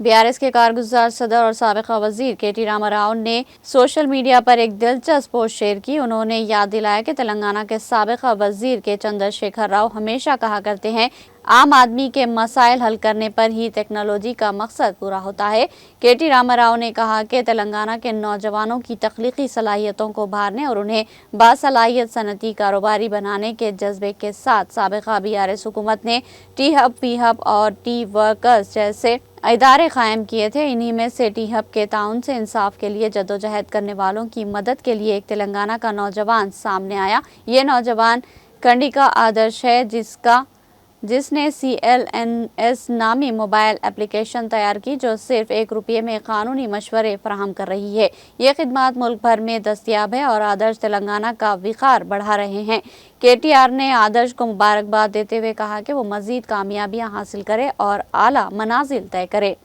BRS के कारगुजार सदर और साबिका वजीर के.टी. रामा राव ने सोशल मीडिया पर एक दिलचस्प पोस्ट शेयर की। उन्होंने याद दिलाया कि तेलंगाना के साबिका वजीर के चंद्रशेखर राव हमेशा कहा करते हैं, आम आदमी के मसाइल हल करने पर ही टेक्नोलॉजी का मकसद पूरा होता है। के.टी. रामा राव ने कहा कि तेलंगाना के नौजवानों की तख्लीकी सलाहियतों को उभारने और उन्हें बासलाहियत सनती कारोबारी बनाने के जज्बे के साथ साबिका बीआरएस हुकूमत ने टी हब, पी हब और टी वर्कर्स जैसे इदारे कायम किए थे। इन्हीं में से टी हब के ताउन से इंसाफ के लिए जद्दोजहद करने वालों की मदद के लिए एक तेलंगाना का नौजवान सामने आया। ये नौजवान कंडी का आदर्श है, जिसने CLNS नामी मोबाइल एप्लीकेशन तैयार की, जो सिर्फ ₹1 में कानूनी मशवरे फराहम कर रही है। ये खिदमात मुल्क भर में दस्तियाब है और आदर्श तेलंगाना का विकार बढ़ा रहे हैं। KTR ने आदर्श को मुबारकबाद देते हुए कहा कि वो मजीद कामयाबियां हासिल करे और आला मनाजिल तय करे।